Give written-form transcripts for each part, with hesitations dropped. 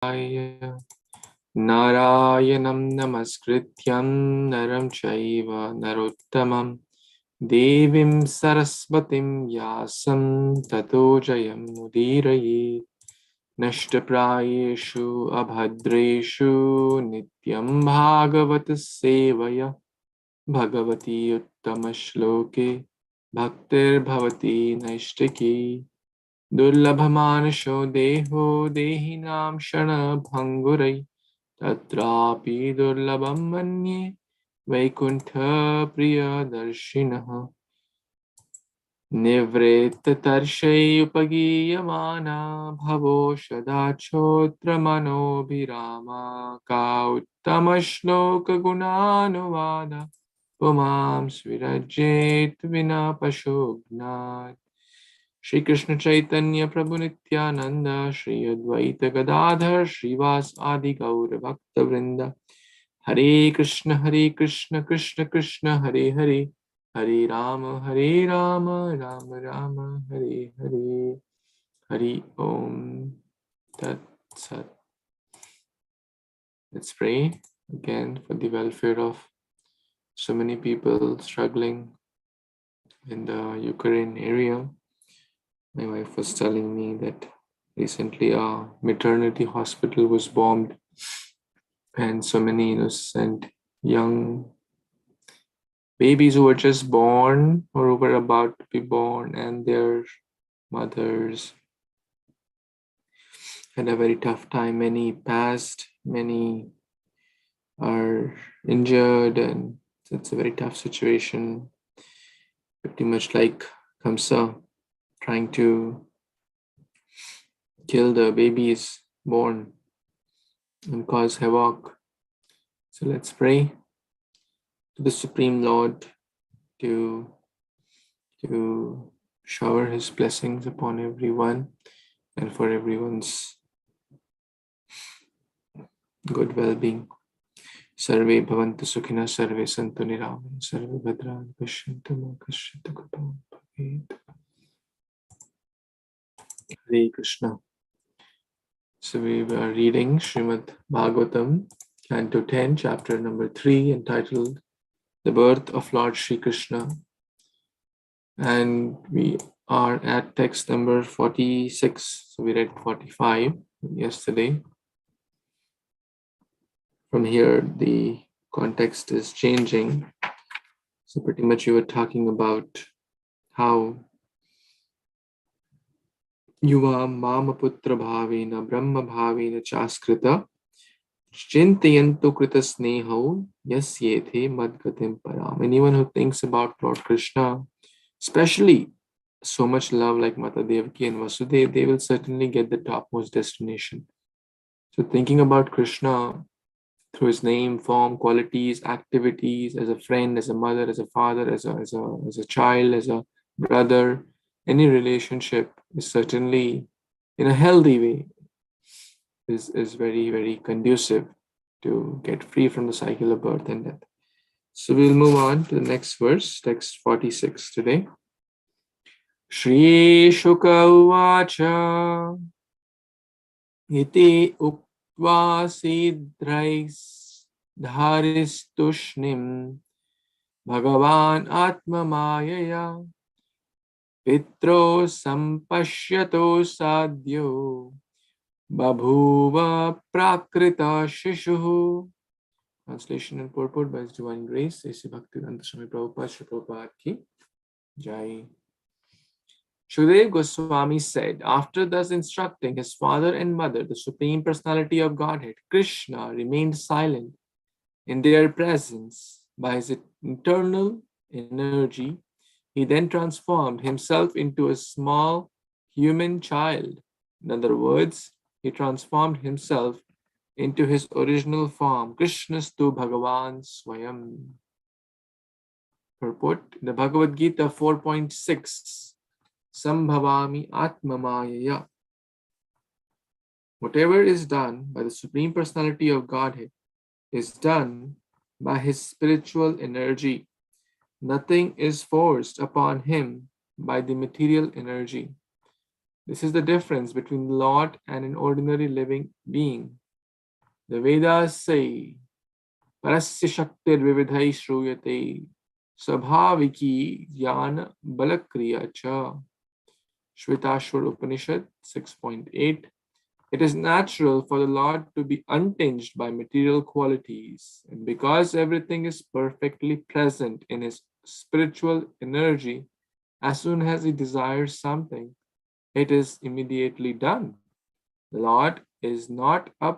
Narayanam namaskrityam naram chaiva narottamam devim saraswatim yasam tato jayam mudirayet nashtaprayeshu abhadreshu Nityaṁ bhāgavata-sevayā bhagavati uttama-shloke bhaktir bhavati naishtaki Durlabhamanasho deho dehinam shana bhangurai tatrapi durlabham manye vaikuntha priya darshinaha nivretta tarshay upagiyamana bhavo shadachotra manobhirama ka uttama shloka gunanuvada pumam svirajet vina pashognat Śrī Caitanya Prabhu Nityaṁ Śrī Advaita Gadadhar Śrīvas Adi Gaura Bhakta Vrinda Hare Kṛṣṇa Krishna Krishna Hare Hare Hare Rama Rama Rama Hare Hare Hari Om Tat Sat. Let's pray again for the welfare of so many people struggling in the Ukraine area. My wife was telling me that recently a maternity hospital was bombed and so many innocent young babies who were just born or who were about to be born and their mothers had a very tough time. Many passed, many are injured, and it's a very tough situation. Pretty much like Kamsa trying to kill the babies born and cause havoc. So let's pray to the Supreme Lord to shower His blessings upon everyone and for everyone's good well-being. Sarve bhavantu sukhina, sarve santu niraman, sarve bhadrani pashyantu ma kashyata kripam bhavet. Hare Kṛṣṇa. So we were reading Śrīmad-Bhāgavatam, Canto 10, Chapter number 3, entitled The Birth of Lord Śrī Krishna. And we are at text number 46. So we read 45 yesterday. From here, the context is changing. So pretty much we were talking about how Yuva mama putra bhavena brahma bhavena chaskrita chintayantu krita sneho yasyethe madgatim param. Anyone who thinks about Lord Krishna, especially so much love like Mata Devaki and Vasudev, they will certainly get the topmost destination. So thinking about Krishna through his name, form, qualities, activities, as a friend, as a mother, as a father, as a child, as a brother, any relationship is certainly, in a healthy way, is very, very conducive to get free from the cycle of birth and death. So we'll move on to the next verse, text 46 today. Shri Shuka Uvacha Iti Uktva Sidrais Dharistushnim Bhagavan Atma Mayaya Pitro Sampashyato Sadhyo Babhuva Prakrita Shishuhu. Translation and purport by His Divine Grace, A.C. Bhaktivedanta Swami Prabhupada, Shri Prabhupada Ki Jai. Shukadeva Goswami said, after thus instructing his father and mother, the Supreme Personality of Godhead, Krishna remained silent in their presence. By his internal energy, he then transformed himself into a small human child. In other words, he transformed himself into his original form. Krishnastu Bhagavan Swayam. Purport, the Bhagavad Gita 4.6, Sambhavami Atma Mayaya. Whatever is done by the Supreme Personality of Godhead is done by his spiritual energy. Nothing is forced upon him by the material energy. This is the difference between the Lord and an ordinary living being. The Vedas say, Parasya Shaktir Vividhai Shruyate Sabhaviki Jnana Balakriya Cha. Shvetashwar Upanishad 6.8. It is natural for the Lord to be untinged by material qualities, and because everything is perfectly present in his spiritual energy, as soon as he desires something, it is immediately done. The Lord is not a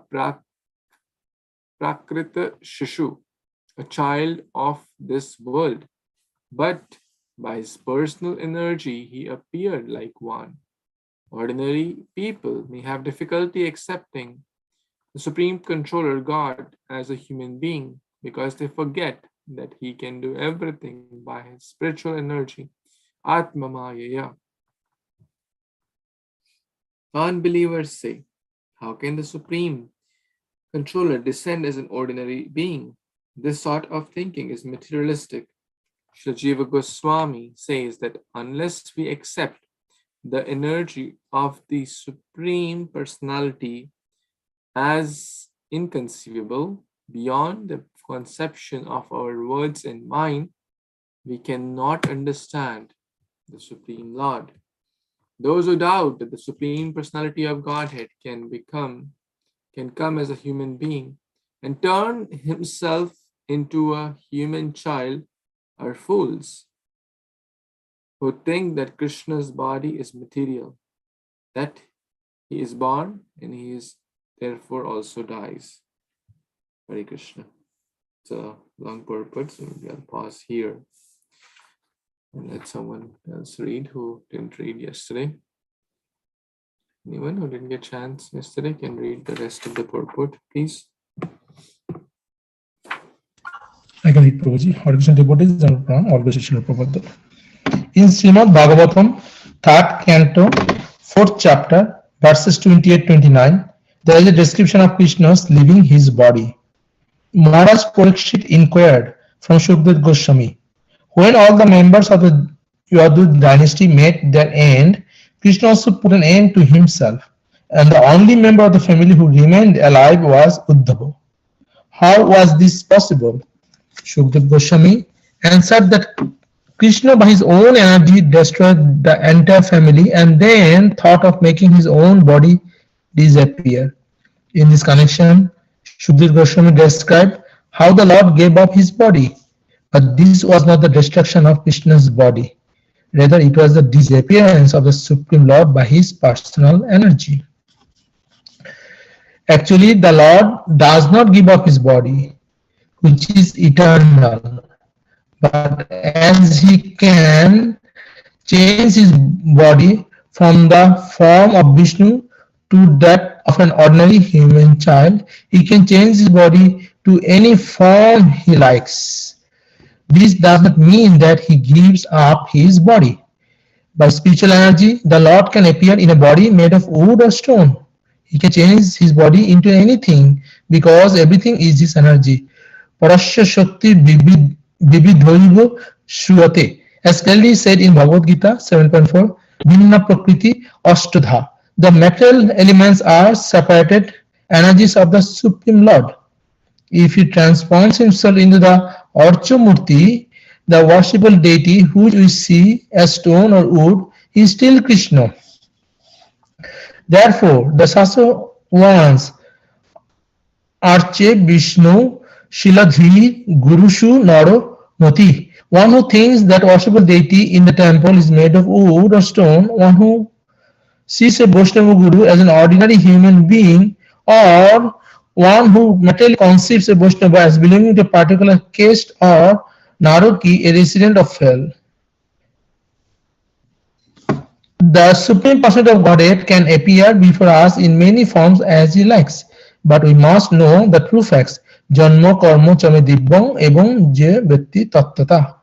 prakrita shishu, a child of this world, but by his personal energy he appeared like one. Ordinary people may have difficulty accepting the Supreme Controller God as a human being because they forget that he can do everything by his spiritual energy, Atma Mayaya. Unbelievers say, how can the Supreme Controller descend as an ordinary being? This sort of thinking is materialistic. Srila Jiva Goswami says that unless we accept the energy of the Supreme Personality as inconceivable, beyond the conception of our words and mind, we cannot understand the Supreme Lord. Those who doubt that the Supreme Personality of Godhead can come as a human being and turn himself into a human child are fools who think that Krishna's body is material, that he is born and he is therefore also dies. Hare Kṛṣṇa. It's a long purport, so maybe I'll pause here and let someone else read who didn't read yesterday. Anyone who didn't get a chance yesterday can read the rest of the purport, please. I can read, Prabhuji. Hare Kṛṣṇa devotees and Pranam, always Śrīla Prabhupada. In Śrīmad-Bhāgavatam, 3rd canto, 4th chapter, verses 28-29, there is a description of Krishna's leaving his body. Maharaj Parikshit inquired from Shukdev Goswami, when all the members of the Yadu dynasty met their end, Krishna also put an end to himself, and the only member of the family who remained alive was Uddhava. How was this possible? Shukdev Goswami answered that Krishna by his own energy destroyed the entire family and then thought of making his own body disappear. In this connection, Shukdev Goswami described how the Lord gave up his body, but this was not the destruction of Krishna's body. Rather, it was the disappearance of the Supreme Lord by his personal energy. Actually, the Lord does not give up his body, which is eternal, but as he can change his body from the form of Vishnu to that of an ordinary human child, he can change his body to any form he likes. This does not mean that he gives up his body. By spiritual energy, the Lord can appear in a body made of wood or stone. He can change his body into anything because everything is his energy. Parasya Shakti Vividhoiva Shruyate. As clearly said in Bhagavad Gita 7.4, Bhinna Prakriti Ashtadha. The material elements are separated energies of the Supreme Lord. If he transforms himself into the Archamurti, the worshipable deity whom we see as stone or wood, he is still Krishna. Therefore, the Shastra warns, Arche Vishnu Shiladhi Gurushu Naro Mati. One who thinks that worshipable deity in the temple is made of wood or stone, one who sees a Vaishnava Guru as an ordinary human being, or one who materially conceives a Vaishnava as belonging to a particular caste or Naraki, a resident of hell. The Supreme Personality of Godhead can appear before us in many forms as he likes, but we must know the true facts. Janma karma chame dibbam ebang je vetti tattata.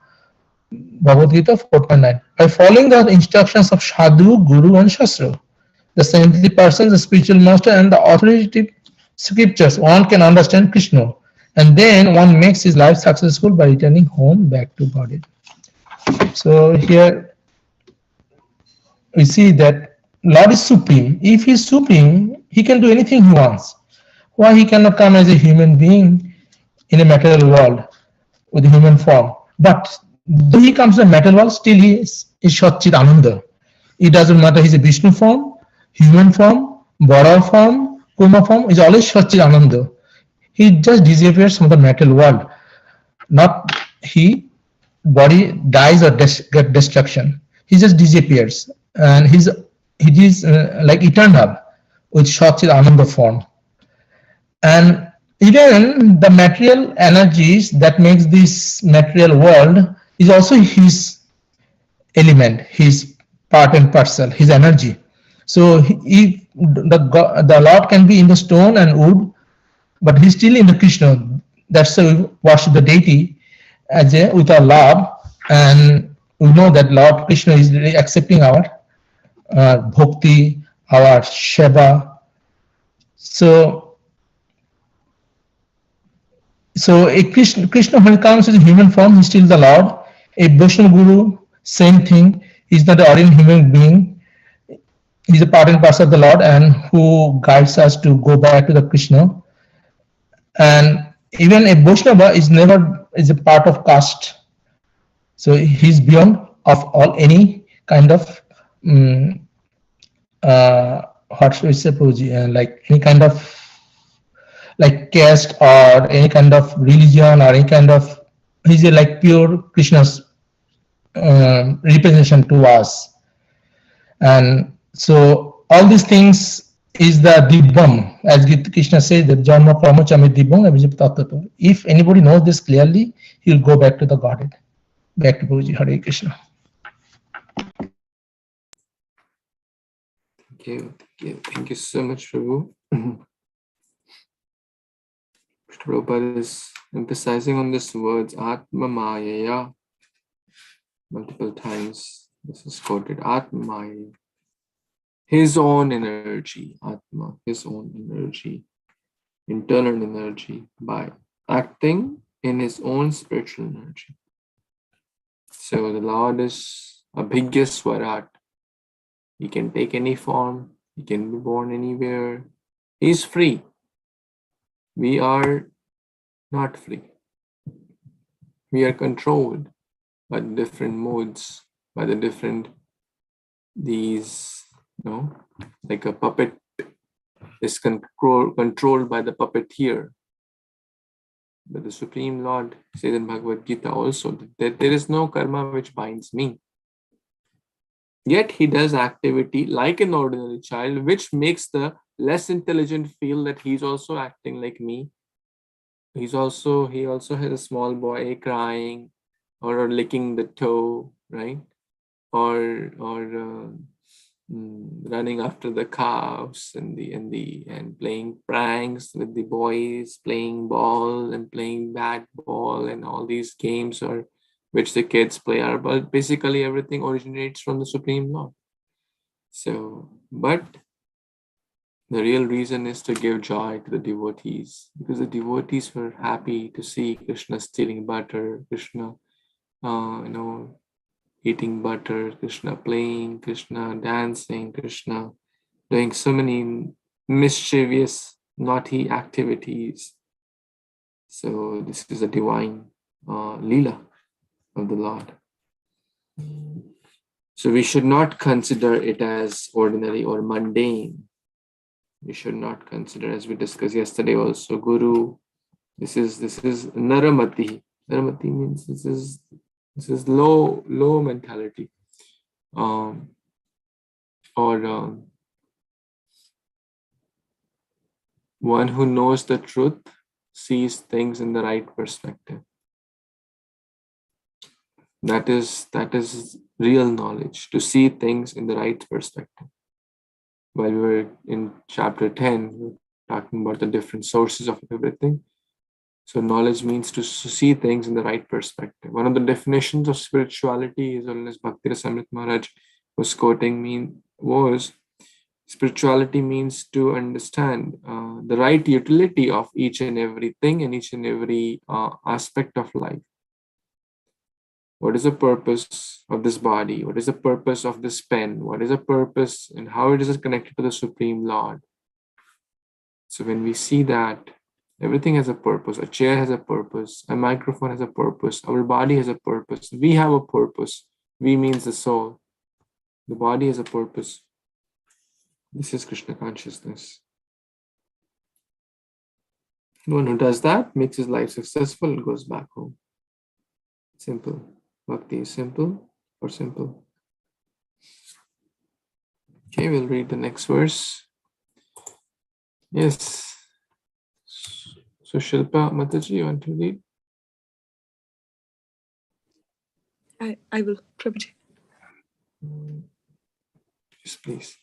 Bhagavad Gita 4.9. By following the instructions of Sadhu, Guru and Shastra, the saintly persons, the spiritual master and the authoritative scriptures, one can understand Krishna, and then one makes his life successful by returning home back to Godhead. So here we see that Lord is supreme. If he is supreme, he can do anything he wants. Why he cannot come as a human being in a material world with a human form? But though he comes to a material world, still he is Satchit Ananda. It doesn't matter he's a Vishnu form, human form, Bora form, Kuma form, is always Satchit Ananda. He just disappears from the material world. Not he body dies or get destruction. He just disappears, and he is like eternal with Satchit Ananda form. And even the material energies that makes this material world is also his element, his part and parcel, his energy. So if the Lord can be in the stone and wood, but he's still in the Krishna. That's why we worship the deity as a with our love, and we know that Lord Krishna is really accepting our bhakti, our seva. So Krishna when he comes in human form, he's still the Lord. A Vaishnava Guru, same thing. He's not an ordinary human being. He's a part and parcel of the Lord, and who guides us to go back to the Krishna. And even a Vaishnava is never is a part of caste. So he's beyond of all any kind of what should we say, like any kind of like caste or any kind of religion or any kind of, he's a like pure Krishna's representation to us. And so all these things is the Dibbam, as Krishna says, the Janma Pramachami Dibbam. If anybody knows this clearly, he'll go back to the Godhead. Back to Guruji. Hare Krishna. Thank you so much, Prabhu. Prabhupada is emphasizing on this words Atma Mayaya multiple times. This is quoted Atma Mayaya. His own energy, Atma, his own energy, internal energy, by acting in his own spiritual energy. So the Lord is Abhigya Swarat. He can take any form, he can be born anywhere. He is free. We are not free. We are controlled by the different modes, by the different, these, like a puppet is controlled by the puppeteer. But the Supreme Lord says in Bhagavad Gita also that there is no karma which binds me. Yet he does activity like an ordinary child, which makes the less intelligent feel that he's also acting like me. He also has a small boy crying or licking the toe, right? Or running after the calves and playing pranks with the boys, playing ball and playing bat ball and all these games or which the kids play are, but basically everything originates from the Supreme Lord. So, but the real reason is to give joy to the devotees, because the devotees were happy to see Krishna stealing butter, Krishna, eating butter, Krishna playing, Krishna dancing, Krishna doing so many mischievous, naughty activities. So this is a divine Leela of the Lord. So we should not consider it as ordinary or mundane. We should not consider, as we discussed yesterday also, Guru. This is Naramati. Naramati means this is low mentality. One who knows the truth sees things in the right perspective. That is real knowledge, to see things in the right perspective. While we were in chapter 10, we were talking about the different sources of everything. So knowledge means to see things in the right perspective. One of the definitions of spirituality, as well as Bhakti Rasamrit Maharaj was quoting, was spirituality means to understand the right utility of each and everything and each and every aspect of life. What is the purpose of this body? What is the purpose of this pen? What is the purpose and how it is connected to the Supreme Lord? So when we see that, everything has a purpose. A chair has a purpose. A microphone has a purpose. Our body has a purpose. We have a purpose. We means the soul. The body has a purpose. This is Krishna consciousness. One who does that makes his life successful and goes back home. Simple. Bhakti is simple or simple. Okay, we'll read the next verse. Yes. So Shilpa Mataji, you want to read? I will, Prabhuji. Yes, please.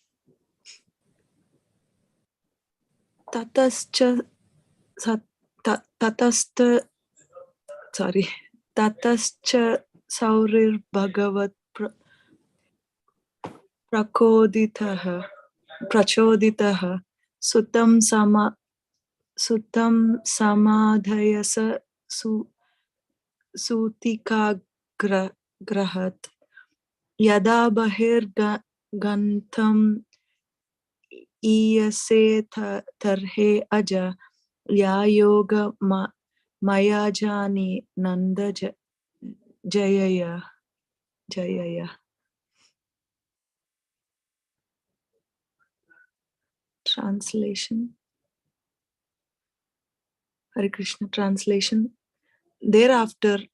Tatascha saurir bhagavat prachoditaha sutam samadhayasa sutikagrahat yada bahir gantam iyase tarhe aja ya yoga mayajani nanda jayaya. Translation. Hare Krishna. Translation. Thereafter,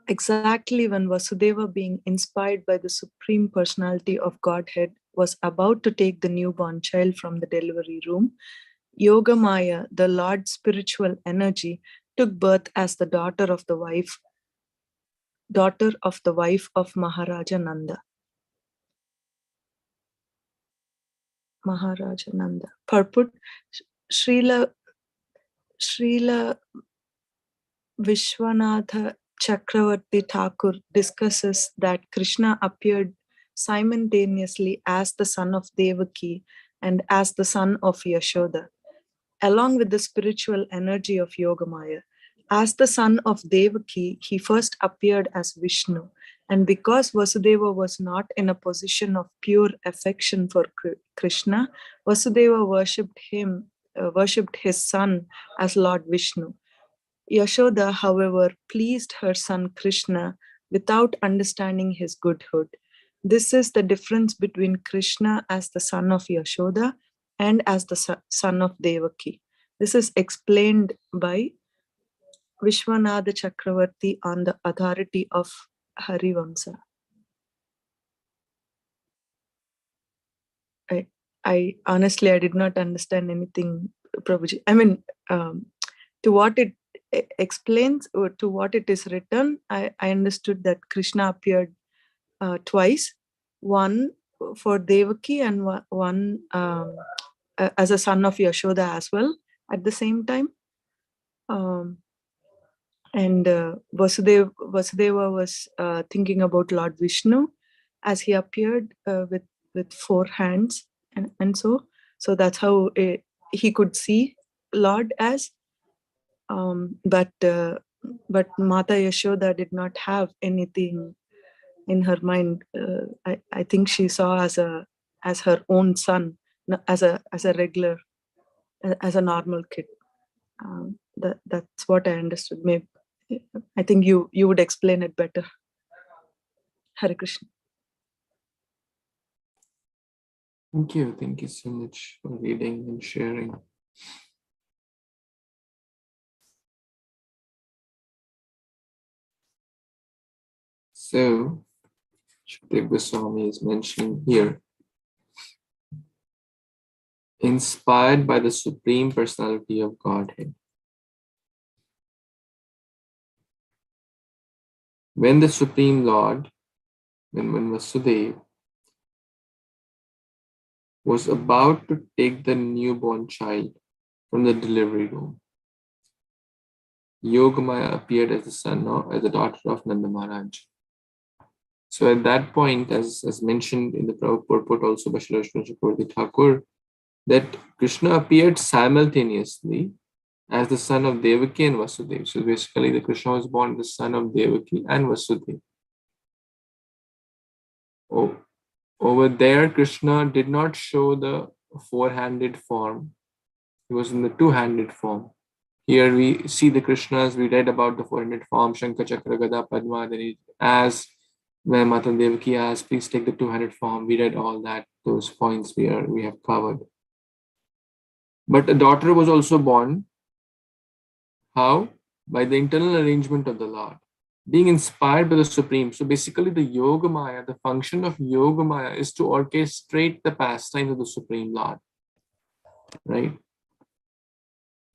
exactly when Vasudeva, being inspired by the Supreme Personality of Godhead, was about to take the newborn child from the delivery room, Yogamaya, the Lord's spiritual energy, took birth as the daughter of the wife of Maharaja Nanda. Purport: Srila Vishwanatha Chakravarti Thakur discusses that Krishna appeared simultaneously as the son of Devaki and as the son of Yashoda, along with the spiritual energy of Yogamaya. As the son of Devaki, he first appeared as Vishnu, and because Vasudeva was not in a position of pure affection for Krishna, Vasudeva worshipped his son as Lord Vishnu. Yashoda, however, pleased her son Krishna without understanding his goodhood. This is the difference between Krishna as the son of Yashoda and as the son of Devaki. This is explained by Vishwanatha Chakravarti on the authority of Harivamsa. I honestly, I did not understand anything, Prabhuji. I mean, to what it explains or to what it is written, I understood that Krishna appeared twice, one for Devaki and one as a son of Yashoda as well at the same time. And Vasudeva was thinking about Lord Vishnu as he appeared with 4 hands, and so that's how he could see Lord as. But Mata Yashoda did not have anything in her mind. I think she saw as her own son, as a regular, as a normal kid. That's what I understood. Maybe I think you would explain it better. Hare Krishna. Thank you so much for reading and sharing. So, Shukdev Goswami is mentioning here, inspired by the Supreme Personality of Godhead. When the Supreme Lord, when Vasudeva was about to take the newborn child from the delivery room, Yogamaya appeared as the daughter of Nanda Maharaj. So at that point, as mentioned in the purport also by Srila Chakravarti Thakur, that Krishna appeared simultaneously as the son of Devaki and Vasudeva. So basically, the Krishna was born the son of Devaki and Vasudeva. over there, Krishna did not show the four-handed form. He was in the two-handed form. Here we see the Krishnas. We read about the four-handed form, Shankha, Chakra, Gada, Padma. Then he asked, when Mata Devaki asked, please take the two-handed form. We read all that. Those points we have covered. But a daughter was also born. How? By the internal arrangement of the Lord, being inspired by the Supreme. So basically the Yogamaya, the function of Yogamaya is to orchestrate the pastimes of the Supreme Lord, right?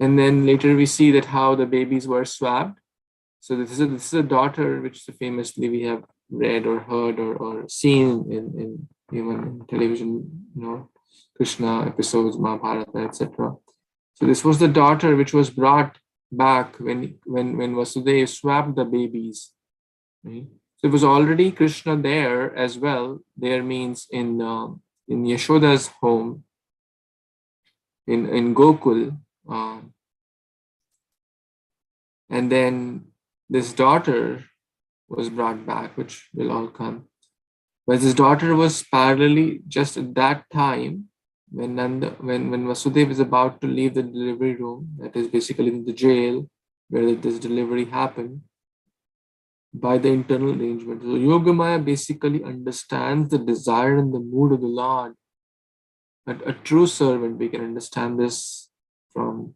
And then later we see that how the babies were swapped. So this is a daughter, which famously we have read or heard or seen in even in television, Krishna episodes, Mahabharata, etc. So this was the daughter which was brought back when Vasudeva swapped the babies. Right? So it was already Krishna there as well. There means in Yashoda's home, in Gokul, and then this daughter was brought back, which will all come. But this daughter was parallelly just at that time when Vasudeva is about to leave the delivery room, that is basically in the jail where this delivery happened, by the internal arrangement. So Yogamaya basically understands the desire and the mood of the Lord. A true servant, we can understand this from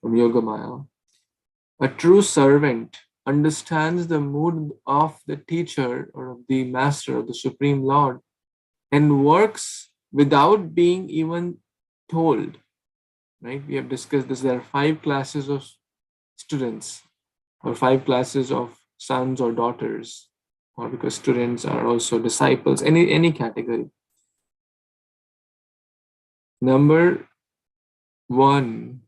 Yogamaya. A true servant understands the mood of the teacher or of the master of the Supreme Lord and works without being even told. Right? We have discussed this. There are 5 classes of students or 5 classes of sons or daughters, or because students are also disciples, any category. Number 1.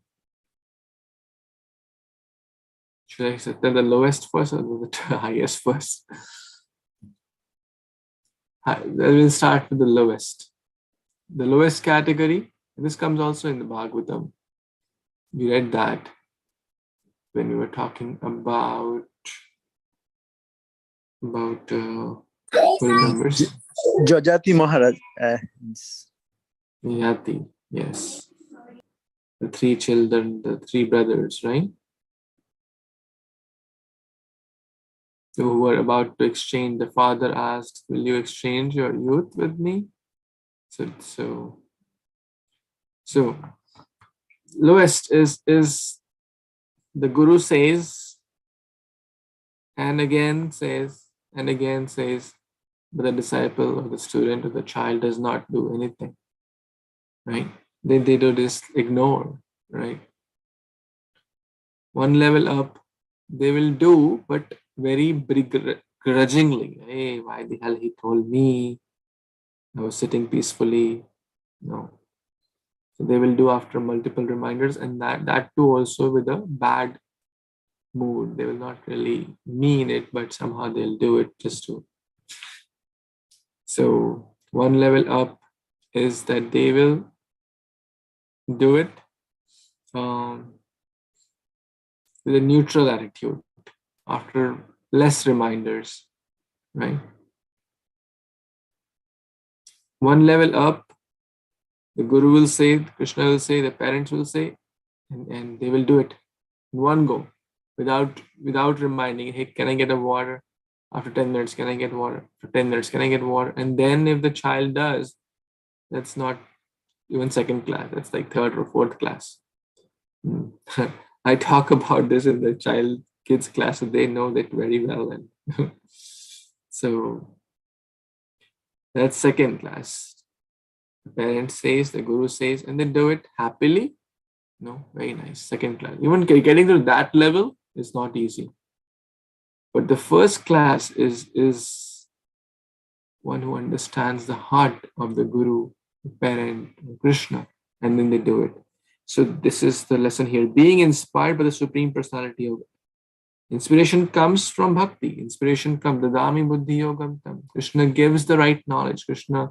Should I say the lowest first or the highest first? We'll start with the lowest. The lowest category, and this comes also in the Bhagavatam. We read that when we were talking about who remembers? Jajati Maharaj. Yati, yes. The 3 children, the 3 brothers, right? Who were about to exchange. The father asked, will you exchange your youth with me? So lowest is the Guru says, and again says, but the disciple or the student or the child does not do anything, right? They do this, ignore, right? One level up, they will do, but very begrudgingly. Hey, why the hell he told me? I was sitting peacefully. No. So they will do after multiple reminders, and that too also with a bad mood. They will not really mean it, but somehow they'll do it just to. So one level up is that they will do it with a neutral attitude after less reminders, right? One level up, the Guru will say, Krishna will say, the parents will say, and they will do it in one go without reminding, hey, can I get a water? After 10 minutes, can I get water? For 10 minutes, can I get water? And then if the child does, that's not even second class, that's like third or fourth class. I talk about this in the kids class, so they know that very well. And so that's second class. The parent says, the Guru says, and they do it happily. No, very nice. Second class. Even getting to that level is not easy. But the first class is one who understands the heart of the Guru, the parent, Krishna, and then they do it. So this is the lesson here. Being inspired by the Supreme Personality of inspiration comes from bhakti. Inspiration comes, dadami buddhi yogam tam. Krishna gives the right knowledge. Krishna,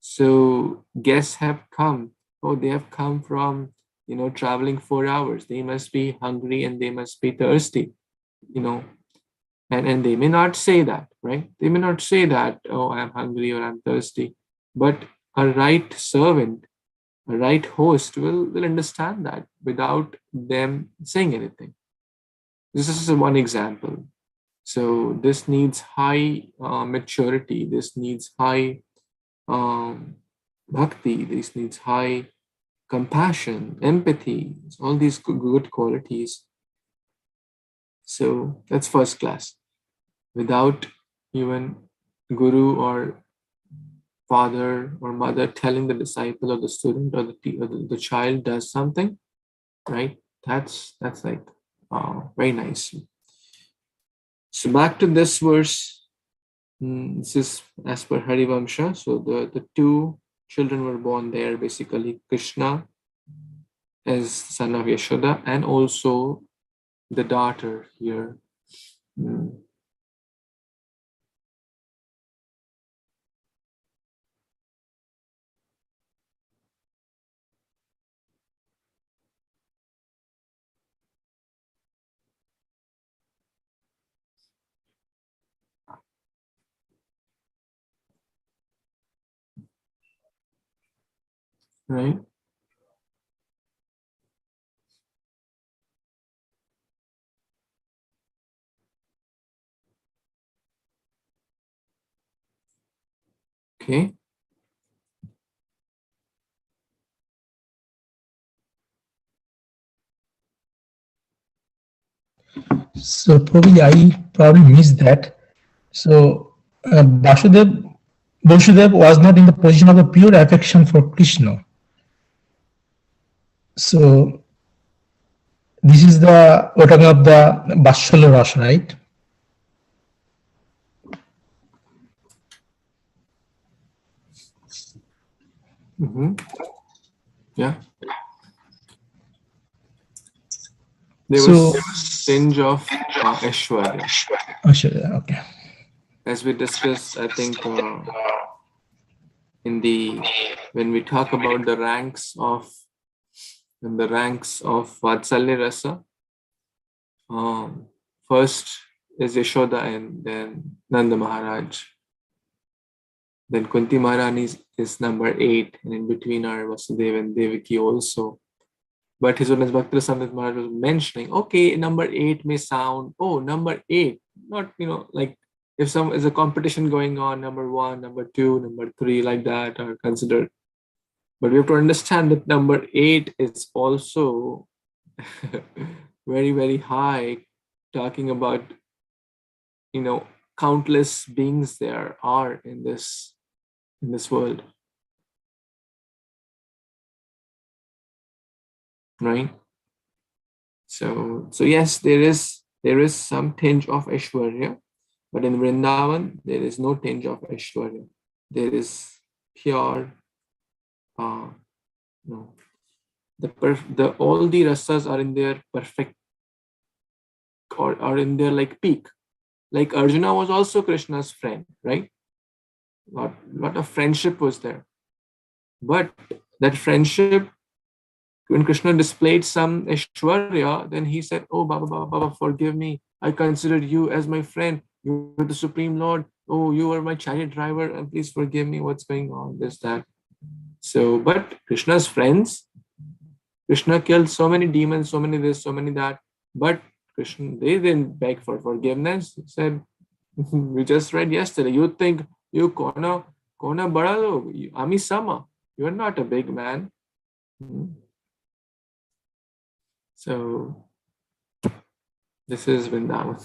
so guests have come. They have come from, traveling 4 hours. They must be hungry and they must be thirsty, And they may not say that, right? They may not say that, oh, I'm hungry or I'm thirsty. But a right servant, a right host will understand that without them saying anything. This is one example. So this needs high maturity. This needs high bhakti. This needs high compassion, empathy, all these good qualities. So that's first class. Without even guru or father or mother telling the disciple or the student or the child does something, right? That's like very nice. So back to this verse. This is as per Harivamsha. So the two children were born there, basically Krishna as son of Yashoda and also the daughter here. Right? Okay. So probably I missed that. So Vasudev was not in the position of a pure affection for Krishna. So this is we're talking of the Vatsalya Rasa, right? Yeah. There was tinge of Aishwarya. Okay. As we discussed, I think when we talk about the ranks of Vatsalya Rasa, first is Yashoda and then Nanda Maharaj. Then Kunti Maharani is number 8, and in between are Vasudeva and Devaki also. But His Holiness Bhakti Samrit Maharaj was mentioning, okay, number 8 may sound, oh, number 8, not, like if some is a competition going on, number 1, number 2, number 3, like that are considered. But we have to understand that number 8 is also very, very high, talking about, countless beings there are in this world. Right? So yes, there is some tinge of Aishwarya, but in Vrindavan there is no tinge of Aishwarya. There is pure, all the rasas are in their perfect, or are in their like peak. Like Arjuna was also Krishna's friend, right? Lot of friendship was there, but that friendship, when Krishna displayed some Aishwarya, then he said, oh, Baba, forgive me. I consider you as my friend. You are the Supreme Lord. Oh, you are my chariot driver. And please forgive me. What's going on? This, that. So, but Krishna's friends, Krishna killed so many demons, so many this, so many that. But Krishna, they didn't beg for forgiveness. He said, we just read yesterday, you think you kona bada log, ami sama. You are not a big man. So this is Vrindavan.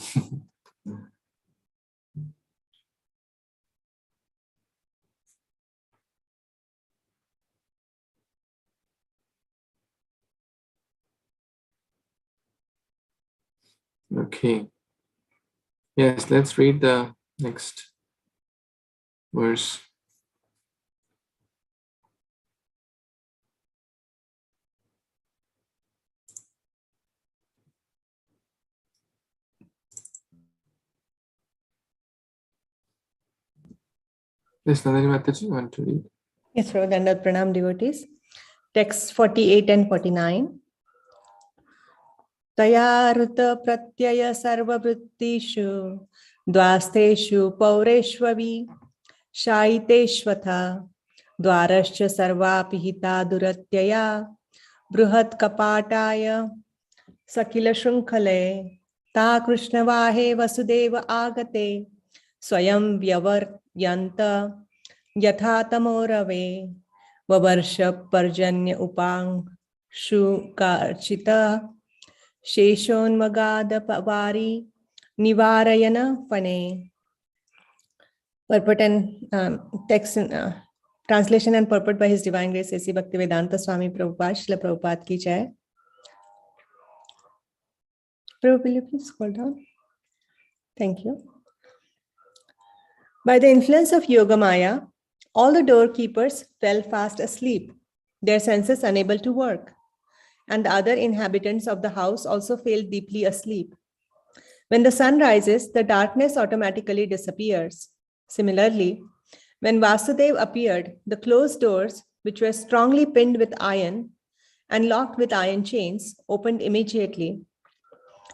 Okay. Yes, let's read the next verse. Yes, Nandini Mataji, you want to read? Yes, Sir. Dandavat Pranam, devotees. Text 48 and 49. Tayarta pratyaya sarvavrittishu dvasteshu paureshvavi shaiteshvatha dvarascha sarvapihita duratyaya bruhat kapataya sakila shunkhale ta krishnavahe vasudeva agate swayam vyavaryanta yatha tamorave vavarshap parjanya upang shukarchita sheshonmagada pavari nivarayana pane. Purport and text translation and purport by His Divine Grace A.C. Bhaktivedanta Swami Prabhupada, Srila Prabhupada ki jai. Prabhupada, will you please scroll down? Thank you. By the influence of Yogamaya, all the doorkeepers fell fast asleep, their senses unable to work, and the other inhabitants of the house also fell deeply asleep. When the sun rises, the darkness automatically disappears. Similarly, when Vasudeva appeared, the closed doors, which were strongly pinned with iron and locked with iron chains, opened immediately.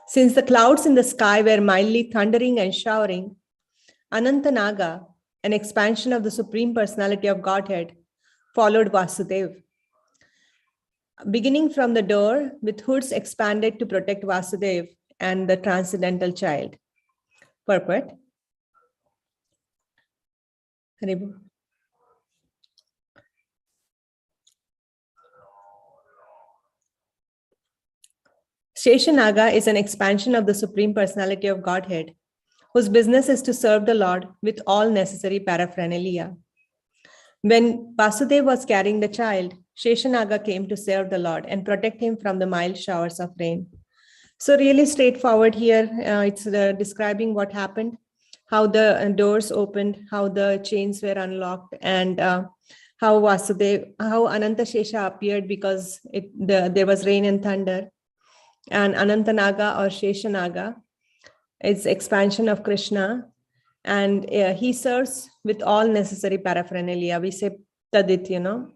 Since the clouds in the sky were mildly thundering and showering, Ananta Naga, an expansion of the Supreme Personality of Godhead, followed Vasudeva. Beginning from the door, with hoods expanded to protect Vasudeva and the transcendental child. Purport. Haribu. Sheshanaga is an expansion of the Supreme Personality of Godhead, whose business is to serve the Lord with all necessary paraphernalia. When Vasudeva was carrying the child, Sheshanaga came to serve the Lord and protect him from the mild showers of rain. So really straightforward here. It's describing what happened, how the doors opened, how the chains were unlocked, and how Ananta Sesha appeared because there was rain and thunder. And Ananta Naga or Sheshanaga is expansion of Krishna, and he serves with all necessary paraphernalia. We say Tadit,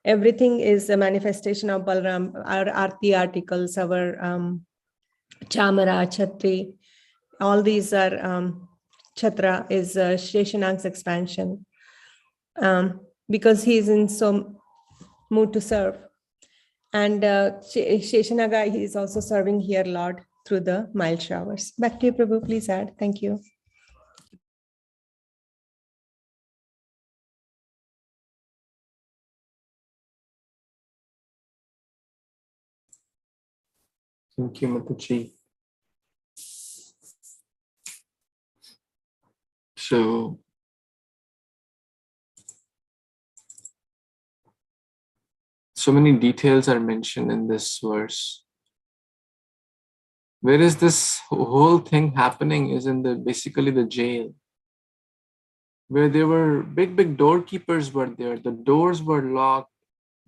everything is a manifestation of Balram, our Arti articles, our Chamara, Chhatri, all these are Chhatra is Sheshanaga's expansion because he is in some mood to serve. And Sheshanaga, he is also serving here, Lord, through the mild showers. Back to you, Prabhu, please add. Thank you. Thank you, Mataji. So many details are mentioned in this verse. Where is this whole thing happening is in basically the jail, where there were big doorkeepers were there. The doors were locked.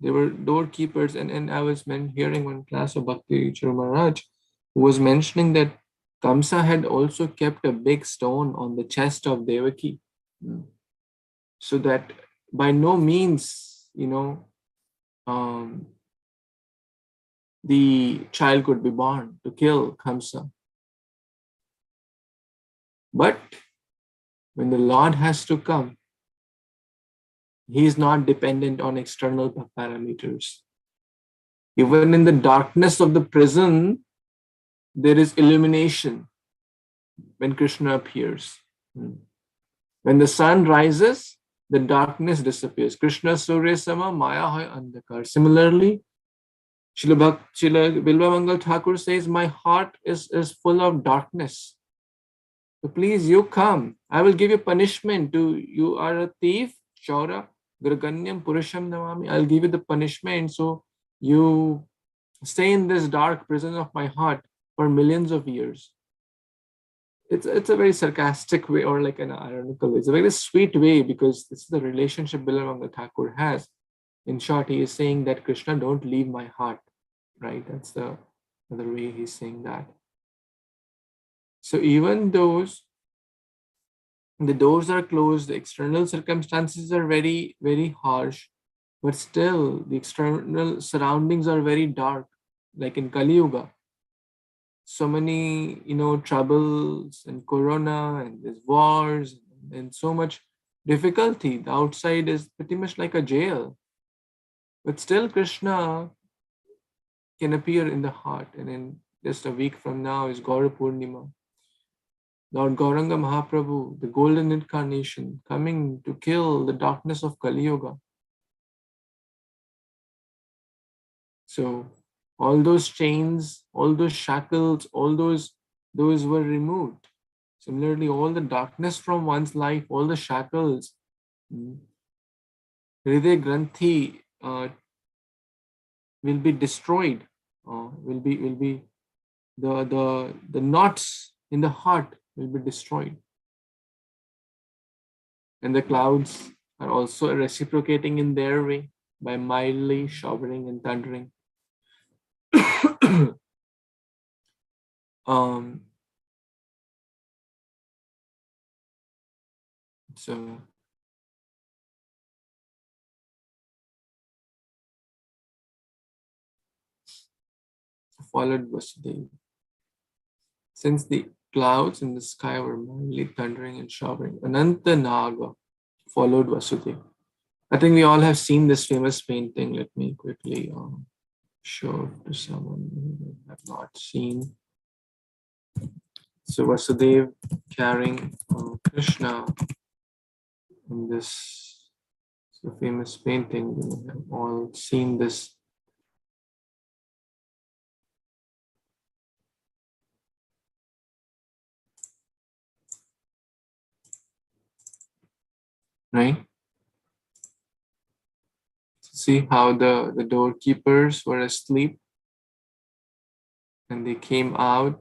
There were doorkeepers, and I was hearing one class of Bhakti Churu Maharaj who was mentioning that Kamsa had also kept a big stone on the chest of Devaki, so that by no means, the child could be born to kill Kamsa. But when the Lord has to come, he is not dependent on external parameters. Even in the darkness of the prison, there is illumination when Krishna appears. When the sun rises, the darkness disappears. Krishna Surya Sama Maya Hai Andhakar. Similarly, Srila Bilvamangal Thakur says, my heart is full of darkness. So please, you come. I will give you punishment. You are a thief, Chaura, Graganyam Purusham Namami. I'll give you the punishment. So you stay in this dark prison of my heart for millions of years. It's a very sarcastic way, or like an ironical. It's a very sweet way, because this is the relationship Bilvamangal Thakur has. In short, he is saying that Krishna, don't leave my heart, right? That's the other way he's saying that. So even the doors are closed, the external circumstances are very, very harsh, but still the external surroundings are very dark, like in Kali Yuga. so many, troubles and corona and there's wars and so much difficulty. The outside is pretty much like a jail. But still Krishna can appear in the heart. And in just a week from now is Gaura Purnima. Lord Gauranga Mahaprabhu, the golden incarnation, coming to kill the darkness of Kali Yuga. So all those chains, all those shackles, all those were removed. Similarly, all the darkness from one's life, all the shackles, Hriday Granthi will be destroyed. Will be the knots in the heart will be destroyed. And the clouds are also reciprocating in their way by mildly showering and thundering. So followed Vasudeva. Since the clouds in the sky were mildly thundering and showering, Ananta Naga followed Vasudeva. I think we all have seen this famous painting. Let me quickly show to someone who have not seen. So Vasudeva carrying Krishna in this famous painting. We have all seen this. Right? See how the doorkeepers were asleep and they came out.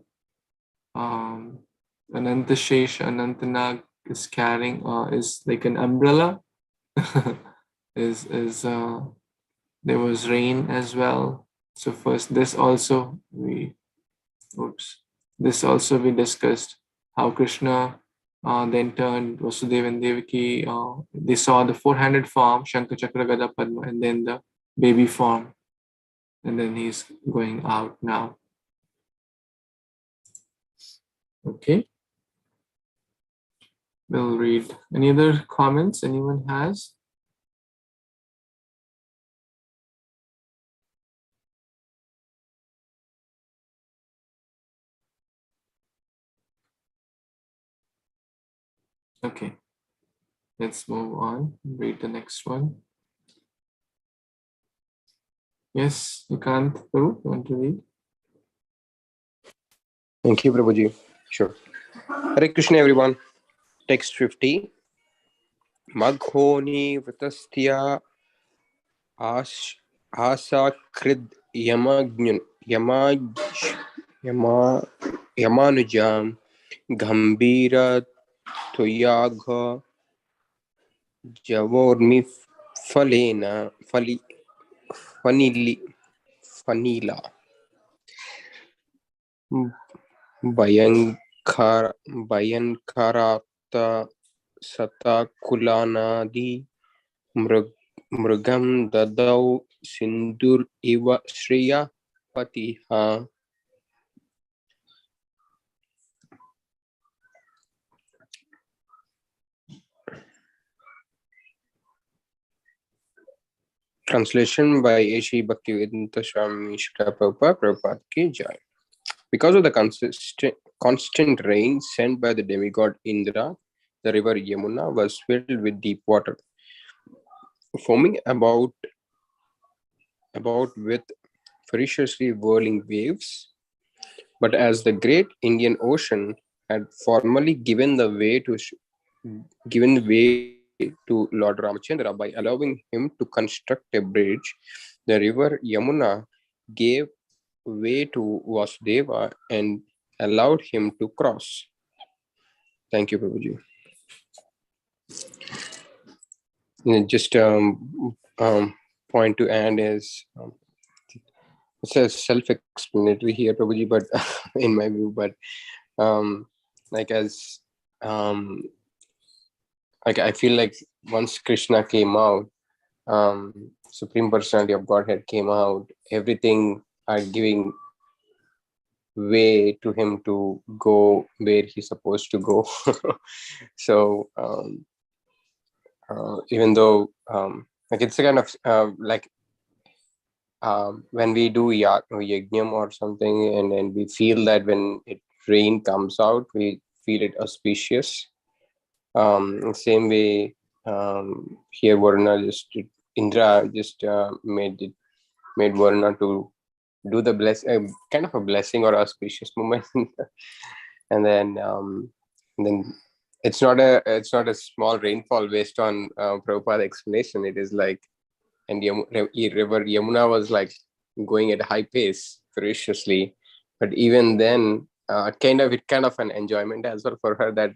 Ananta Sesha, Anantanag is carrying is like an umbrella. There was rain as well. So first this also we discussed how Krishna then turned Vasudeva and Devaki. They saw the four-handed form, Shankha Chakra Gada Padma, and then the baby form. And then he's going out now. Okay. We'll read. Any other comments anyone has? Okay. Let's move on. Read the next one. Yes, you can't. You want to read? Thank you, Prabhuji. Sure. Hare Krishna, everyone. Text 50. Maghoni Vritastya Asakrid Yamanujam Gambira Tuyagha Javormi Fanila Bayankarata Satakulanadi Mrugam Dadau Sindur Iva Shriya Patiha. Translation by A.Shri Bhaktivedanta Swami Srila Prabhupada, Prabhupada Ki Jai. Because of the constant rain sent by the demigod Indra, the river Yamuna was filled with deep water, foaming about with ferociously whirling waves. But as the great Indian Ocean had formally given way to Lord Ramachandra by allowing him to construct a bridge, the river Yamuna gave way to Vasudeva and allowed him to cross. Thank you, Prabhuji. Just point to add is it's a self-explanatory here, Prabhuji, but in my view, but I feel like once Krishna came out, Supreme Personality of Godhead came out, everything are giving way to him to go where he's supposed to go. So even though like it's a kind of like when we do yajñam or something, and then we feel that when rain comes out, we feel it auspicious. Same way here Indra just made Varuna to do the kind of a blessing or auspicious moment. And then it's not a small rainfall based on Prabhupada explanation. It is like, and river Yamuna was like going at a high pace ferociously, but even then kind of an enjoyment as well for her, that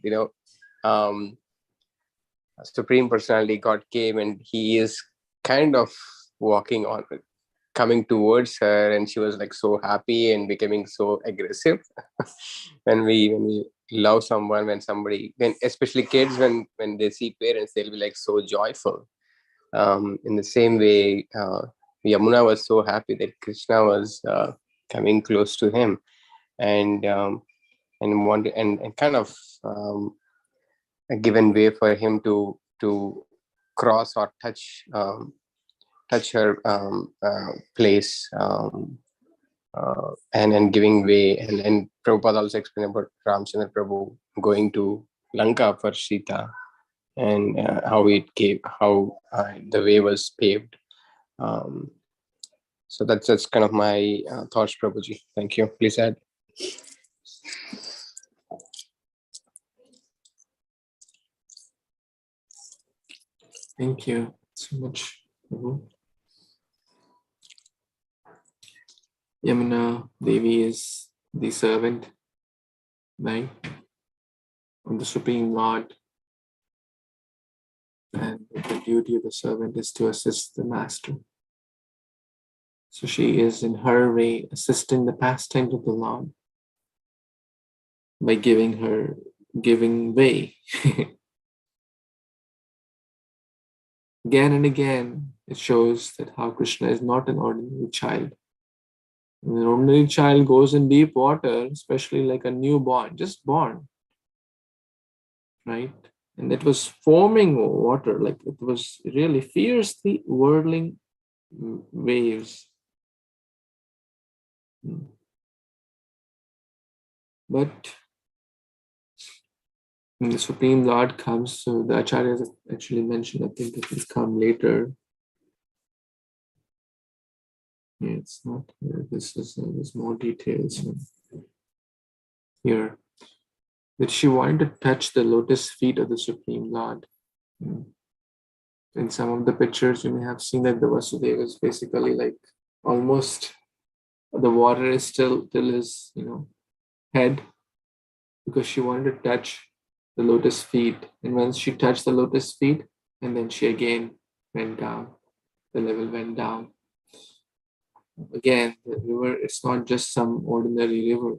Supreme Personality God came and he is kind of coming towards her, and she was like so happy and becoming so aggressive. when we love someone, when especially kids, when they see parents, they'll be like so joyful. In the same way, Yamuna was so happy that Krishna was coming close to him, and wanted and kind of a given way for him to cross or touch her place, and giving way. And Prabhupada also explained about Ramchandra Prabhu going to Lanka for Sita, and how the way was paved. So that's kind of my thoughts, Prabhuji. Thank you. Please add. Thank you so much, Prabhu. Yamuna Devi is the servant, right, of the Supreme Lord, and the duty of the servant is to assist the master. So she is in her way assisting the pastimes of the Lord by giving way. Again and again, it shows that how Krishna is not an ordinary child. When an ordinary child goes in deep water, especially like a newborn, just born, right? And it was foaming water, like it was really fiercely whirling waves. But when the Supreme Lord comes, so the Acharyas actually mentioned, I think it will come later. Yeah, it's not here. There's more details here. That she wanted to touch the lotus feet of the Supreme Lord. In some of the pictures, you may have seen that the Vasudeva is basically like almost the water is still till his head, because she wanted to touch the lotus feet. And once she touched the lotus feet, and then she again went down, the level went down. Again, the river, it's not just some ordinary river.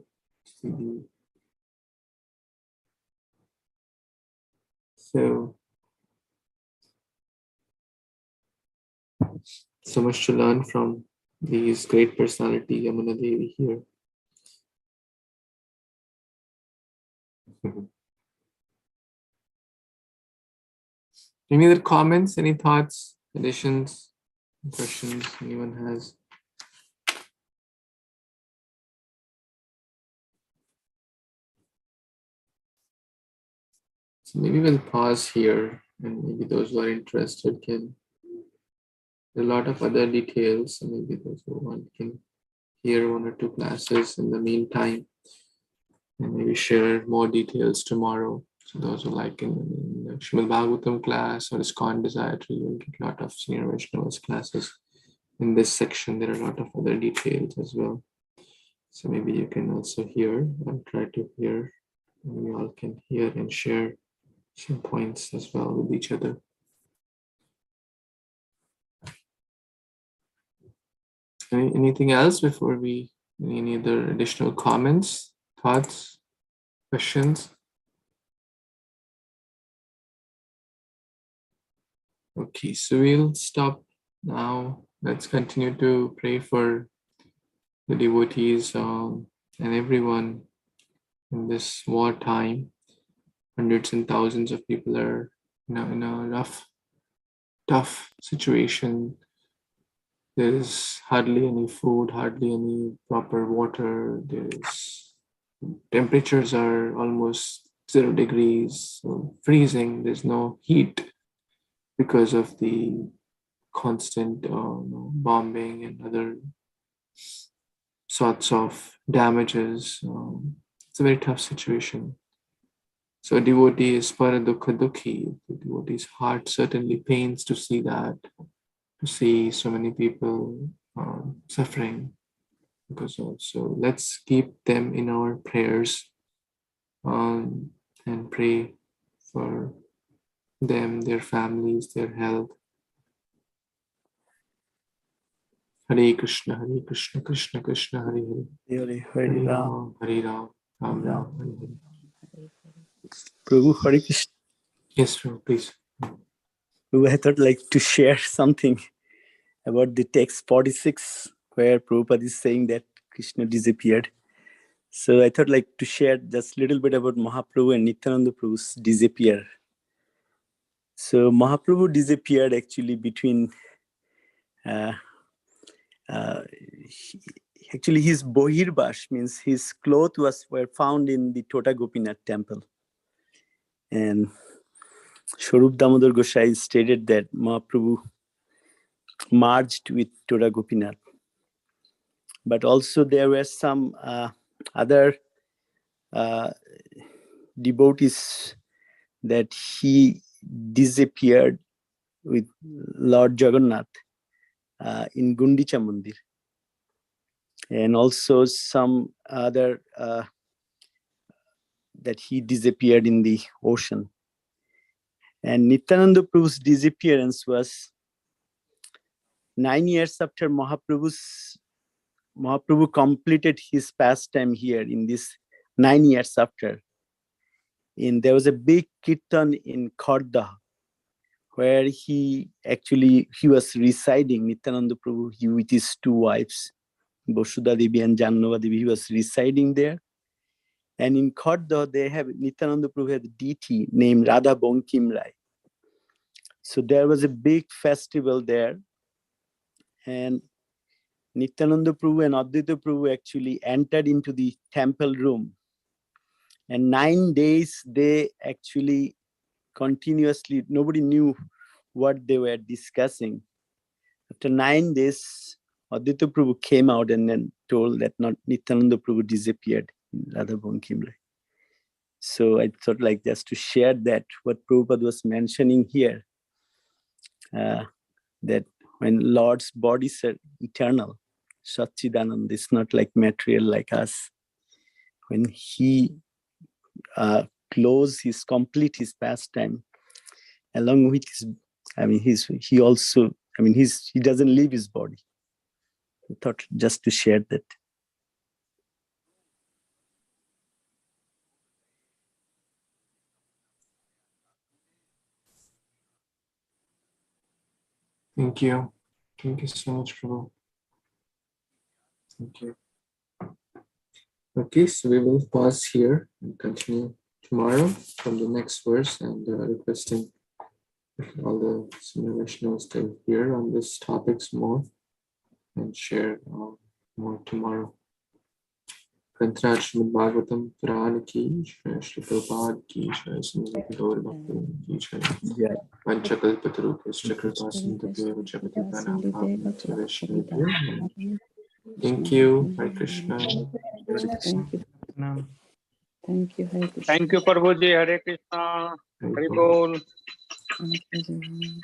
So much to learn from these great personality, Yamuna Devi here. Any other comments, any thoughts, additions, questions anyone has? So maybe we'll pause here, and maybe those who are interested can. There are a lot of other details, so maybe those who want can hear one or two classes in the meantime, and maybe share more details tomorrow. So those who like in the Śrīmad-Bhāgavatam class or ISKCON Desire to, you will get a lot of senior Vaishnavas classes. In this section, there are a lot of other details as well. So maybe you can also hear and try to hear, and we all can hear and share some points as well with each other. Anything else before any other additional comments, thoughts, questions? Okay, so we'll stop now. Let's continue to pray for the devotees and everyone in this war time. Hundreds and thousands of people are in a rough, tough situation. There is hardly any food, hardly any proper water. Temperatures are almost 0 degrees, so freezing. There's no heat because of the constant bombing and other sorts of damages. It's a very tough situation. So a devotee is paradukha dukhi. The devotee's heart certainly pains to see that, to see so many people suffering because of. So let's keep them in our prayers and pray for them, their families, their health. Hare Kṛṣṇa, Hare Kṛṣṇa, Kṛṣṇa Kṛṣṇa, Hare Hare, Hare Hare Ram. Ram, Hare Ram, Ram Ram, Hare Hare. Prabhu, Hare Kṛṣṇa. Yes, Prabhu, please. Prabhu, I thought like to share something about the text 46, where Prabhupada is saying that Krishna disappeared. So I thought like to share just a little bit about Mahaprabhu and Nityaṁ Prabhu's disappear. So Mahaprabhu disappeared actually between actually his Bohirbash, means his clothes were found in the Tota Gopinath temple. And Swarup Damodar Gosai stated that Mahaprabhu merged with Tota Gopinath. But also there were some other devotees that he disappeared with Lord Jagannath in Gundicha Mandir. And also some other that he disappeared in the ocean. And Nityananda Prabhu's disappearance was 9 years after Mahaprabhu completed his pastime here in this 9 years after. And there was a big kirtan in Kharda where he was residing, Nityananda Prabhu, with his 2 wives, Vasudha Devi and Jannava Devi. He was residing there. And in Kharda, Nityananda Prabhu had a deity named Radha Bankim Rai. So there was a big festival there. And Nityananda Prabhu and Advaita Prabhu actually entered into the temple room. And 9 days, they actually continuously, nobody knew what they were discussing. After 9 days, Advaita Prabhu came out and then told that Nityananda Prabhu disappeared in Radha Bankim Rai. So I thought like just to share that, what Prabhupada was mentioning here, that when Lord's bodies are eternal, Satchidananda is not like material like us. When he complete his pastime, along with his, he doesn't leave his body. I thought just to share that. Thank you. Thank you so much, Prabhu. Thank you. Okay, so we will pause here and continue tomorrow from the next verse, and requesting all the senior Vaishnavas to hear on these topics more and share more tomorrow. Śrīmad-Bhāgavatam Purana ki Jai, Śrī Prabhupada ki Jai, Srimad Bhagavatam ki Jai. Vanchakalpatarubhyascha kripasindhubhyo Jagati Vaishnavibhyo. Thank you. Hare Krishna. Thank you, Hare Krishna. Thank you, Prabhuji. Hare Krishna. Hare Hare Bol. Bol. Thank you, everyone.